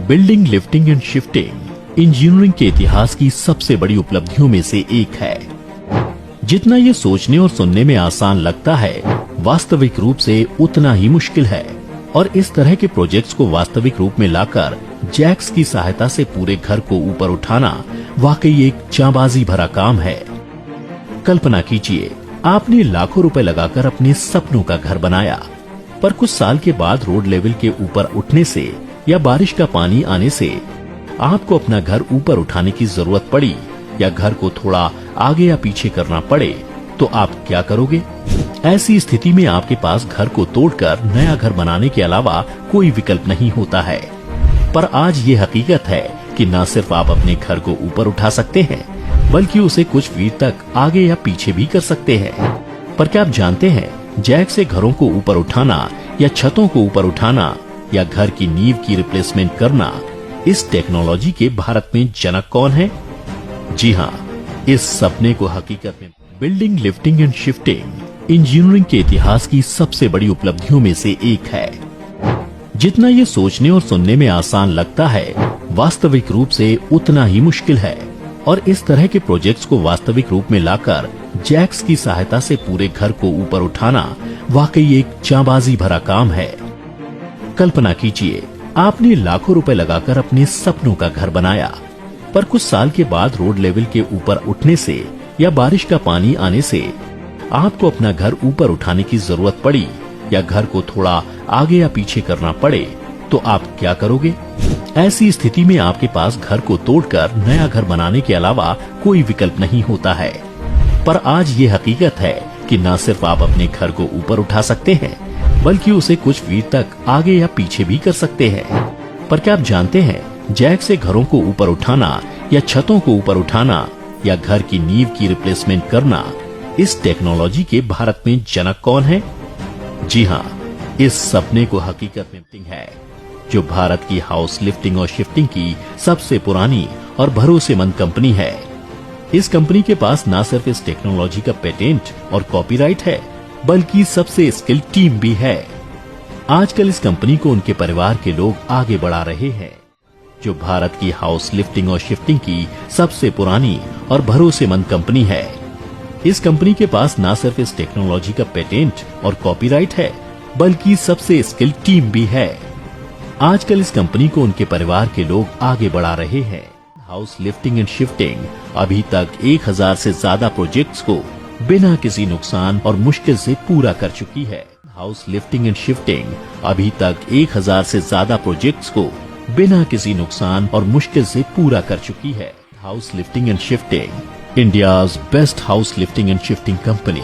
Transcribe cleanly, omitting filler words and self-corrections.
Building lifting and shifting engineering के इतिहास की सबसे बड़ी उपलब्धियों में से एक है। जितना ये सोचने और सुनने में आसान लगता है, वास्तविक रूप से उतना ही मुश्किल है। और इस तरह के प्रोजेक्ट्स को वास्तविक रूप में लाकर जैक्स की सहायता से पूरे घर को ऊपर उठाना वाकई एक जांबाजी भरा काम है। कल्पना कीजिए, आपने लाखों रुपए लगाकर अपने सपनों का घर बनाया, पर कुछ साल के बाद रोड लेवल के ऊपर उठने से या बारिश का पानी आने से आपको अपना घर ऊपर उठाने की जरूरत पड़ी या घर को थोड़ा आगे या पीछे करना पड़े, तो आप क्या करोगे? ऐसी स्थिति में आपके पास घर को तोड़कर नया घर बनाने के अलावा कोई विकल्प नहीं होता है। पर आज ये हकीकत है कि न सिर्फ आप अपने घर को ऊपर उठा सकते हैं, बल्कि उसे कुछ फीट तक आगे या पीछे भी कर सकते हैं। पर क्या आप जानते हैं, जैक से घरों को ऊपर उठाना या छतों को ऊपर उठाना या घर की नींव की रिप्लेसमेंट करना, इस टेक्नोलॉजी के भारत में जनक कौन है? जी हाँ, इस सपने को हकीकत में building lifting and shifting engineering के इतिहास की सबसे बड़ी उपलब्धियों में से एक है। जितना ये सोचने और सुनने में आसान लगता है, वास्तविक रूप से उतना ही मुश्किल है। और इस तरह के प्रोजेक्ट्स को वास्तविक रूप में लाकर जैक्स की सहायता से पूरे घर को ऊपर उठाना वाकई एक जांबाजी भरा काम है। कल्पना कीजिए, आपने लाखों रुपए लगाकर अपने सपनों का घर बनाया, पर कुछ साल के बाद रोड लेवल के ऊपर उठने से या बारिश का पानी आने से आपको अपना घर ऊपर उठाने की जरूरत पड़ी या घर को थोड़ा आगे या पीछे करना पड़े, तो आप क्या करोगे? ऐसी स्थिति में आपके पास घर को तोड़कर नया घर बनाने के अलावा कोई विकल्प नहीं होता है। पर आज ये हकीकत है कि न सिर्फ आप अपने घर को ऊपर उठा सकते हैं, बल्कि उसे कुछ फीट तक आगे या पीछे भी कर सकते हैं। पर क्या आप जानते हैं, जैक से घरों को ऊपर उठाना या छतों को ऊपर उठाना या घर की नींव की रिप्लेसमेंट करना, इस टेक्नोलॉजी के भारत में जनक कौन है? जी हाँ, इस सपने को हकीकत में है, जो भारत की हाउस लिफ्टिंग और शिफ्टिंग की सबसे पुरानी और भरोसेमंद कंपनी है। इस कंपनी के पास न सिर्फ इस टेक्नोलॉजी का पेटेंट और कॉपीराइट है, बल्कि सबसे स्किल्ड टीम भी है। आजकल इस कंपनी को उनके परिवार के लोग आगे बढ़ा रहे हैं, जो भारत की हाउस लिफ्टिंग और शिफ्टिंग की सबसे पुरानी और भरोसेमंद कंपनी है। इस कंपनी के पास न सिर्फ इस टेक्नोलॉजी का पेटेंट और कॉपीराइट है, बल्कि सबसे स्किल्ड टीम भी है। आजकल इस कंपनी को उनके परिवार के लोग आगे बढ़ा रहे हैं। हाउस लिफ्टिंग एंड शिफ्टिंग अभी तक 1000 से ज्यादा प्रोजेक्ट्स को बिना किसी नुकसान और मुश्किल से पूरा कर चुकी है। हाउस लिफ्टिंग एंड शिफ्टिंग अभी तक 1000 से ज्यादा प्रोजेक्ट्स को बिना किसी नुकसान और मुश्किल से पूरा कर चुकी है। House lifting and shifting, India's best house lifting and shifting company.